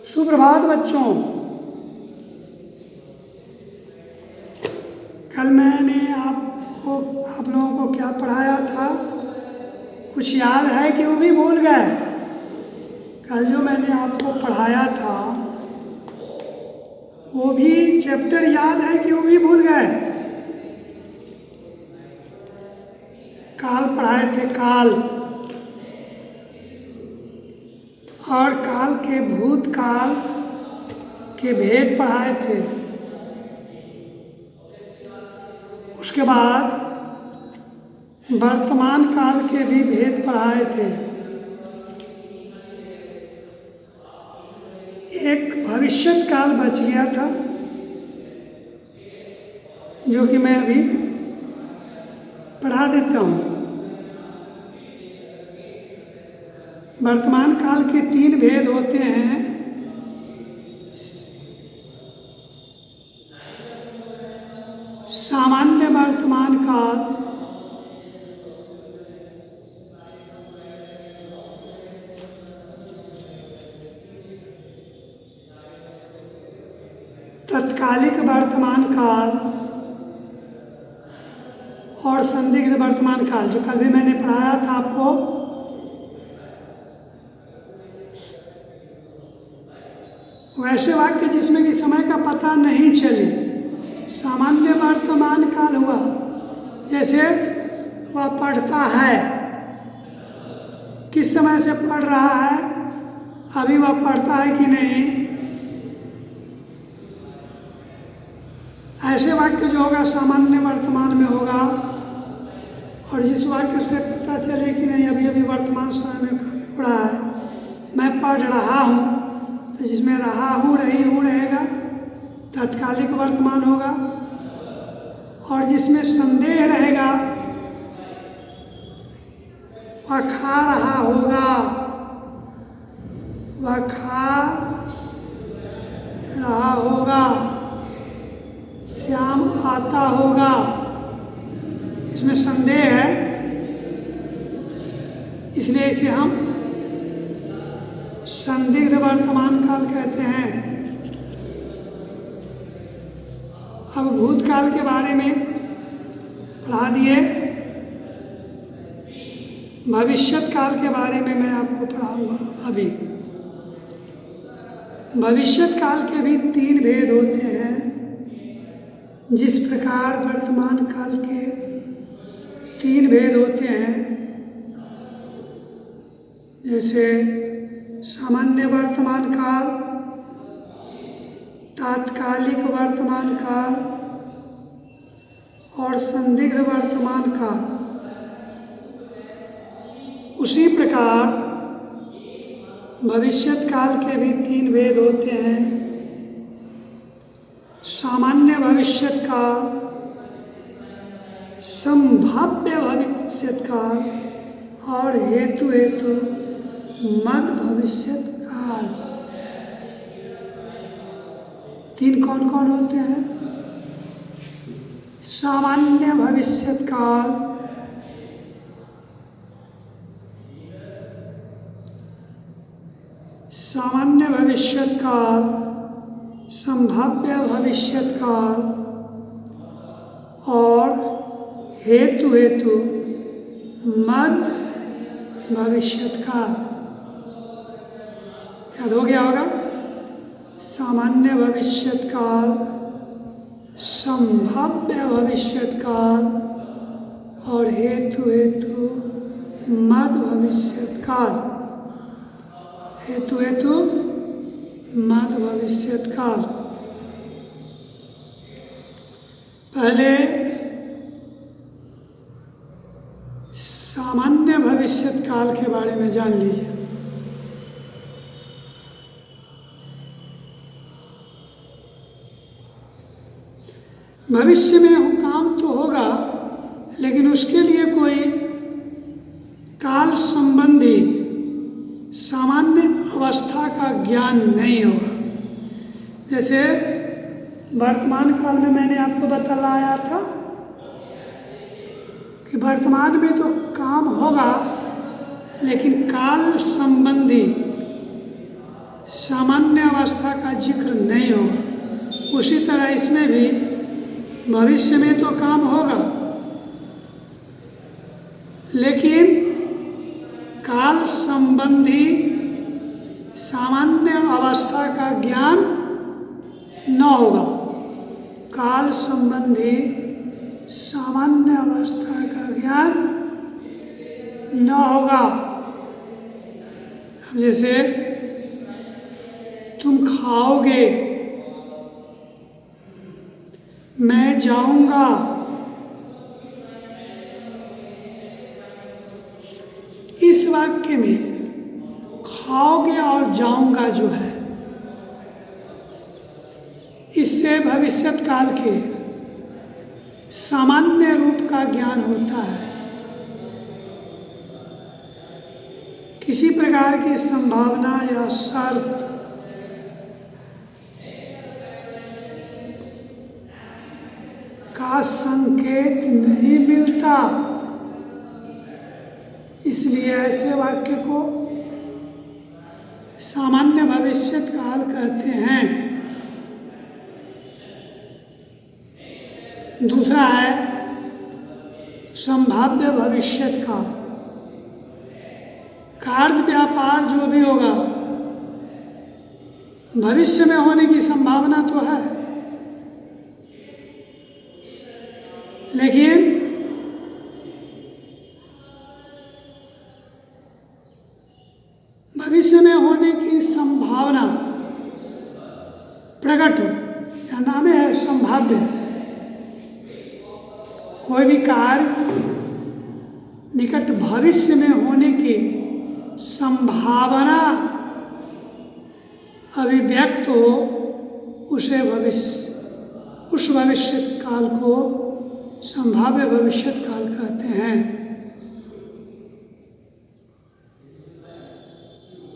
सुप्रभात बच्चों। कल मैंने आप लोगों को क्या पढ़ाया था, कुछ याद है कि वो भी भूल गए? कल जो मैंने आपको पढ़ाया था वो भी चैप्टर याद है कि वो भी भूल गए? काल पढ़ाए थे, काल, और काल के भूतकाल के भेद पढ़ाए थे। उसके बाद वर्तमान काल के भी भेद पढ़ाए थे। एक भविष्यत काल बच गया था जो कि मैं अभी पढ़ा देता हूँ। वर्तमान काल के 3 भेद होते हैं। सामान्य वर्तमान काल, तत्कालिक वर्तमान काल और संदिग्ध वर्तमान काल, जो कल भी मैंने पढ़ाया था आपको। वैसे वाक्य जिसमें कि समय का पता नहीं चले, सामान्य वर्तमान काल हुआ। जैसे वह पढ़ता है, किस समय से पढ़ रहा है, अभी वह पढ़ता है कि नहीं। ऐसे वाक्य जो होगा सामान्य वर्तमान में होगा। और जिस वाक्य से पता चले कि नहीं अभी अभी वर्तमान समय में पढ़ा है, मैं पढ़ रहा हूँ, तो जिसमें रहा हूँ रही हूँ रहेगा, तत्कालिक वर्तमान होगा। और जिसमें संदेह रहेगा वह खा रहा होगा, वह खा रहा होगा, श्याम आता होगा, इसमें संदेह है, इसलिए इसे हम संदिग्ध वर्तमान काल कहते हैं। अब भूतकाल के बारे में पढ़ा दिए, भविष्यत काल के बारे में मैं आपको पढ़ाऊंगा अभी। भविष्यत काल के भी 3 भेद होते हैं। जिस प्रकार वर्तमान काल के 3 भेद होते हैं, जैसे सामान्य वर्तमान काल, तात्कालिक वर्तमान काल और संदिग्ध वर्तमान काल, उसी प्रकार भविष्यत काल के भी 3 भेद होते हैं। सामान्य भविष्यत काल, संभाव्य भविष्यत काल और हेतु मध्य भविष्यत काल। 3 कौन कौन होते हैं? सामान्य भविष्यत काल, सामान्य भविष्यत काल, संभाव्य भविष्यत काल और हेतु मध्य भविष्यत काल। याद हो गया होगा? सामान्य भविष्यत काल, संभाव्य भविष्यत काल और हेतु मध्य भविष्यत काल। हेतु मध्य भविष्यत काल। पहले सामान्य भविष्यत काल के बारे में जान लीजिए। भविष्य में काम तो होगा, लेकिन उसके लिए कोई काल संबंधी सामान्य अवस्था का ज्ञान नहीं होगा। जैसे वर्तमान काल में मैंने आपको बतलाया था कि वर्तमान में तो काम होगा, लेकिन काल संबंधी सामान्य अवस्था का जिक्र नहीं होगा। उसी तरह इसमें भी भविष्य में तो काम होगा, लेकिन काल संबंधी सामान्य अवस्था का ज्ञान न होगा। काल संबंधी सामान्य अवस्था का ज्ञान न होगा। अब जैसे तुम खाओगे, मैं जाऊंगा, इस वाक्य में खाओगे और जाऊंगा जो है, इससे भविष्यत काल के सामान्य रूप का ज्ञान होता है। किसी प्रकार की संभावना या शर्त का संकेत नहीं मिलता, इसलिए ऐसे वाक्य को सामान्य भविष्यत काल कहते हैं। दूसरा है संभाव्य भविष्यत काल। कार्य व्यापार जो भी होगा भविष्य में होने की संभावना तो है, लेकिन भविष्य में होने की संभावना प्रकट हो, क्या नाम है संभाव्य। कोई भी कार्य निकट भविष्य में होने की संभावना अभिव्यक्त हो, उसे उस भविष्यत काल को संभाव्य भविष्यत काल कहते हैं।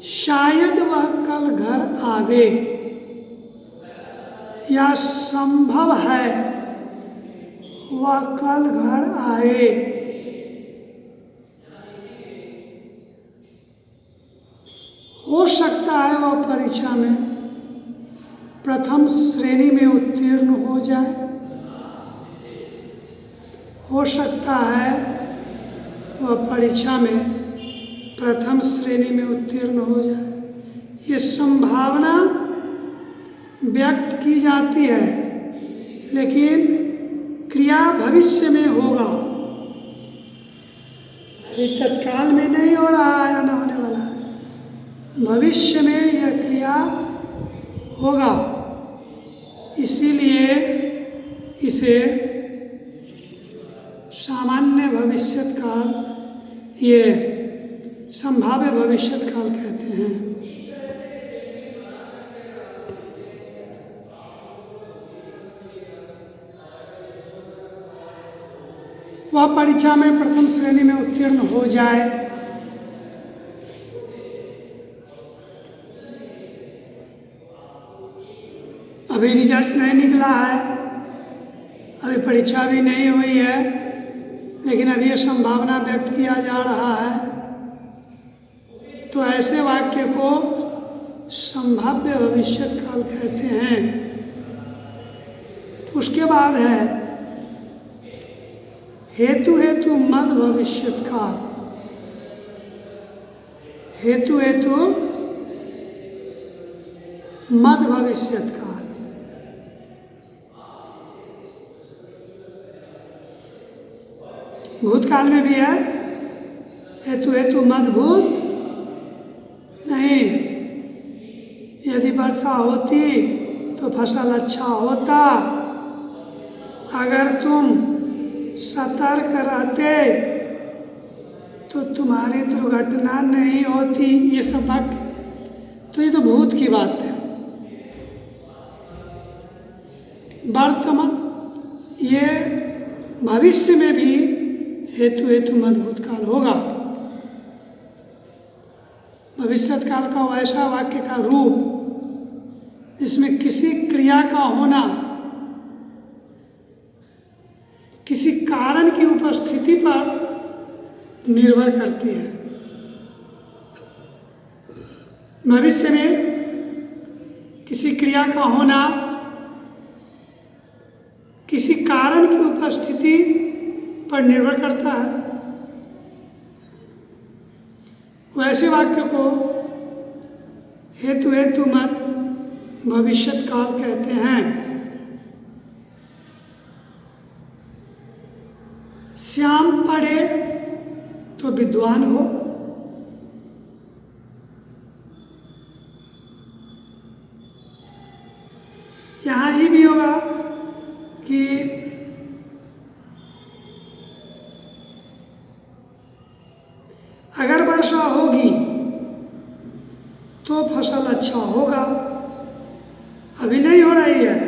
शायद वह कल घर आवे, या संभव है वह कल घर आए। हो सकता है वह परीक्षा में प्रथम श्रेणी में उत्तीर्ण हो जाए, हो सकता है वह परीक्षा में प्रथम श्रेणी में उत्तीर्ण हो जाए। ये संभावना व्यक्त की जाती है, लेकिन क्रिया भविष्य में होगा, अभी तत्काल में नहीं हो रहा है या न होने वाला है। भविष्य में यह क्रिया होगा, इसीलिए इसे सामान्य भविष्यत काल, ये संभाव्य भविष्यत काल कहते हैं। वह परीक्षा में प्रथम श्रेणी में उत्तीर्ण हो जाए। अभी रिजल्ट नहीं निकला है, अभी परीक्षा भी नहीं हुई है, लेकिन अभी यह संभावना व्यक्त किया जा रहा है, तो ऐसे वाक्य को संभाव्य भविष्यत काल कहते हैं। उसके बाद है हेतु हेतु मद भविष्यत काल। हेतु हेतु मद भविष्यत काल। भूतकाल में भी है हेतु हेतु मद भूत नहीं। यदि वर्षा होती तो फसल अच्छा होता, अगर तुम सतर्क रहते तो तुम्हारी दुर्घटना नहीं होती। ये सब वाक्य तो ये तो भूत की बात है। वर्तमान ये भविष्य में भी हेतु हेतु मद्भुत काल होगा। भविष्यत काल का वैसा वाक्य का रूप जिसमें किसी क्रिया का होना किसी कारण की उपस्थिति पर निर्भर करती है। भविष्य में किसी क्रिया का होना किसी कारण की उपस्थिति पर निर्भर करता है। वैसे वाक्य को हेतु हेतु मत भविष्यत काल कहते हैं। श्याम पढ़े तो विद्वान हो, यहाँ ही भी होगा कि अगर वर्षा होगी तो फसल अच्छा होगा, अभी नहीं हो रही है।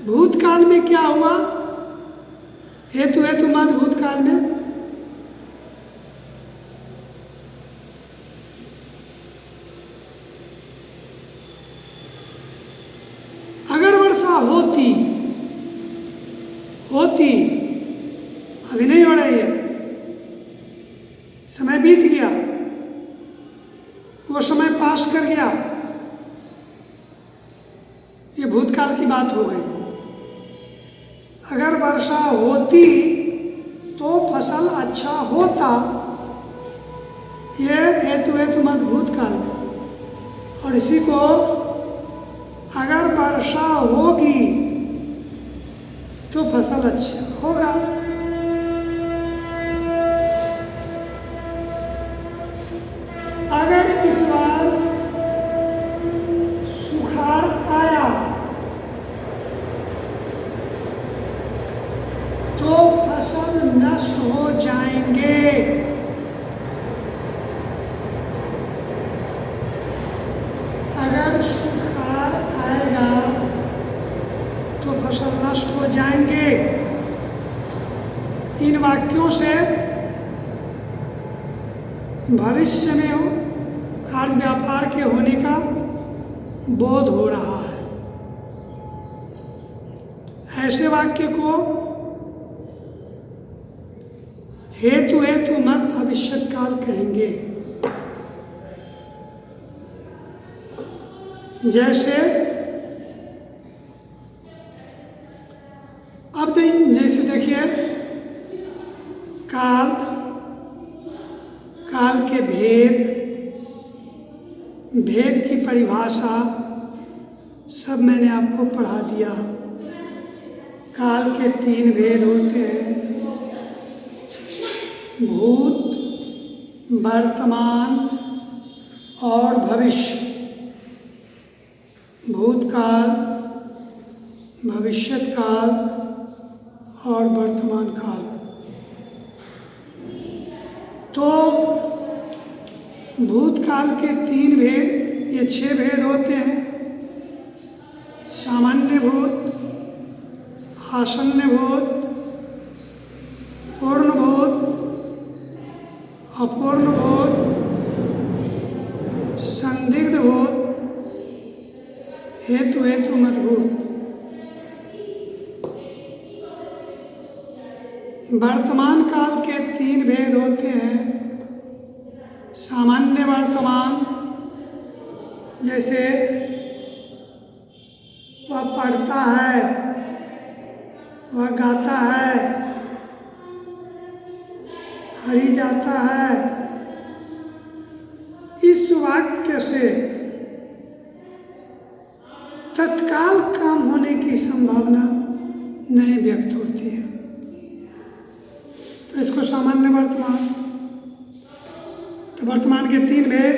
भूतकाल में क्या हुआ? हेतु हेतु मत भूतकाल में अगर वर्षा होती अभी नहीं हो रही है, समय बीत गया, वो समय पास कर गया, ये भूतकाल की बात हो गई। अगर वर्षा होती तो फसल अच्छा होता, ये हेतु हेतु मत भूतकाल में। और इसी को अगर वर्षा होगी तो फसल अच्छा होगा। अगर इस बार सुखाड़ आया तो फसल नष्ट हो जाएंगे। अगर सुखाड़ आएगा तो फसल नष्ट हो जाएंगे। इन वाक्यों से भविष्य में कार्य व्यापार के होने का बोध हो रहा है। ऐसे वाक्य को हेतु हेतु मत भविष्यत काल कहेंगे। जैसे अब जैसे देखिए काल के भेद की परिभाषा सब मैंने आपको पढ़ा दिया। काल के 3 भेद होते हैं, भूत, वर्तमान और भविष्य। भूतकाल, भविष्यत काल और वर्तमान काल। तो भूतकाल के 3 भेद, ये 6 भेद होते हैं। सामान्य भूत, आसन्न भूत, पूर्ण भूत, अपूर्ण भूत, संदिग्ध भूत, हेतु हेतु मत भूत। वर्तमान काल के 3 भेद होते हैं। सामान्य वर्तमान, जैसे वह पढ़ता है, वह गाता है, हरी जाता है। इस वाक्य से तत्काल काम होने की संभावना नहीं व्यक्त होती है, तो इसको सामान्य वर्तमान। तो वर्तमान के 3 भेद,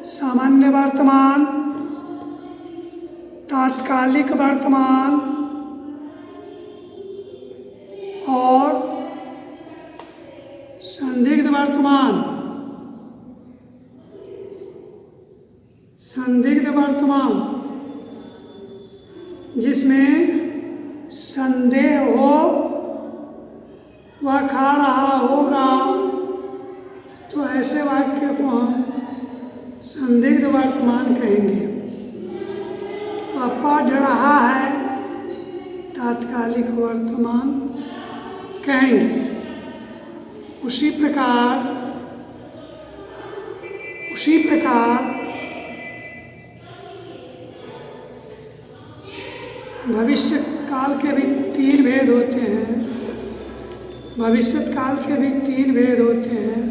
सामान्य वर्तमान, तात्कालिक वर्तमान और संदिग्ध वर्तमान। संदिग्ध वर्तमान जिसमें संदेह हो, वह खा रहा होगा, तो ऐसे वाक्य को हम संदिग्ध वर्तमान कहेंगे। वह पढ़ रहा है, तात्कालिक वर्तमान कहेंगे। उसी प्रकार उसी प्रकार भविष्य काल के भी 3 भेद होते हैं। भविष्य काल के भी 3 भेद होते हैं।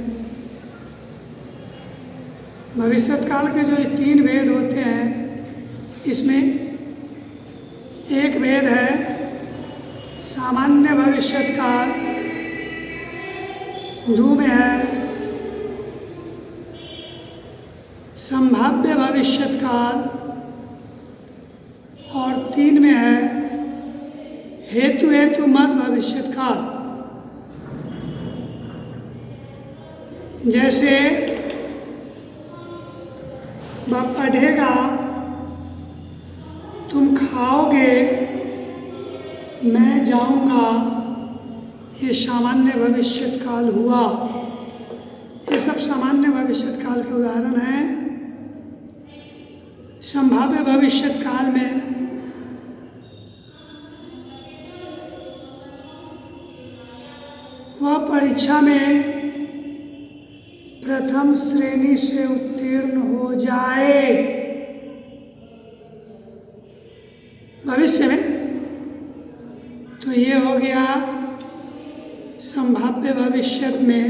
भविष्य काल के जो 3 भेद होते हैं, इसमें एक भेद है सामान्य भविष्य काल, 2 में है संभाव्य भविष्य काल और 3 में है हेतु मत भविष्य काल। जैसे वह पढ़ेगा, तुम खाओगे, मैं जाऊंगा, ये सामान्य भविष्य काल हुआ। ये सब सामान्य भविष्य काल के उदाहरण हैं। संभाव्य भविष्य काल में वह परीक्षा में प्रथम श्रेणी से उत्तीर्ण हो जाए। भविष्य में तो ये हो गया संभाव्य भविष्य में।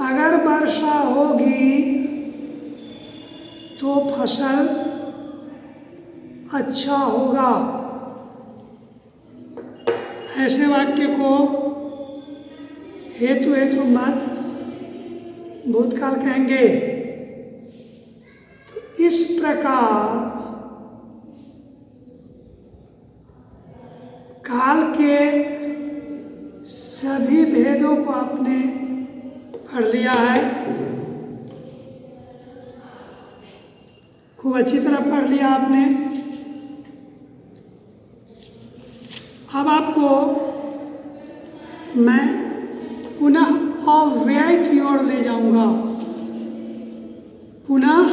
अगर वर्षा होगी तो फसल अच्छा होगा। ऐसे वाक्य को हेतु मत भूतकाल कहेंगे। तो इस प्रकार काल के सभी भेदों को आपने पढ़ लिया है, खूब अच्छी तरह पढ़ लिया आपने। अब आपको मैं पुनः अव्यय की ओर ले जाऊंगा, पुनः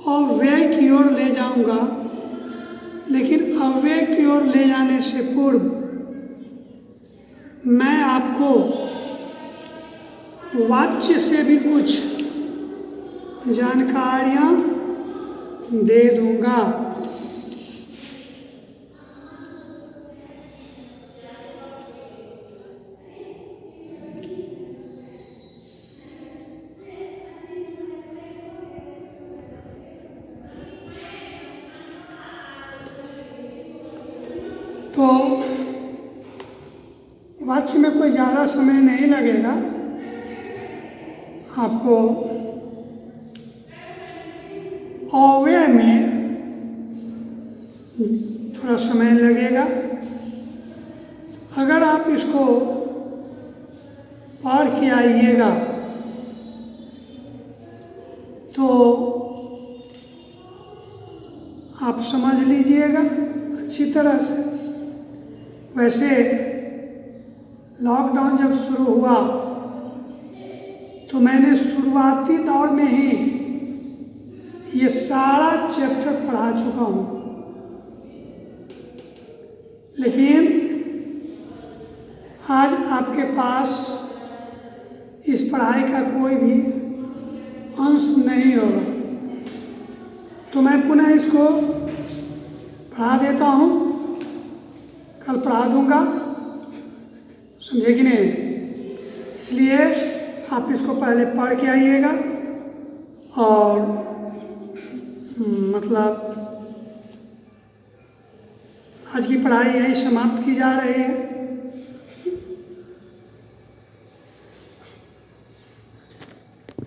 अव्यय की ओर ले जाऊंगा। लेकिन अव्यय की ओर ले जाने से पूर्व मैं आपको वाच्य से भी कुछ जानकारियां दे दूंगा। तो वाच्य में कोई ज़्यादा समय नहीं लगेगा, आपको अव्यय में थोड़ा समय लगेगा। अगर आप इसको पढ़ के आइएगा तो आप समझ लीजिएगा अच्छी तरह से। वैसे लॉकडाउन जब शुरू हुआ तो मैंने शुरुआती दौर में ही ये सारा चैप्टर पढ़ा चुका हूँ, लेकिन आज आपके पास इस पढ़ाई का कोई भी अंश नहीं होगा, तो मैं पुनः इसको पढ़ा देता हूँ, कल पढ़ा दूँगा, समझे कि नहीं। इसलिए आप इसको पहले पढ़ के आइएगा और मतलब आज की पढ़ाई यही समाप्त की जा रही है।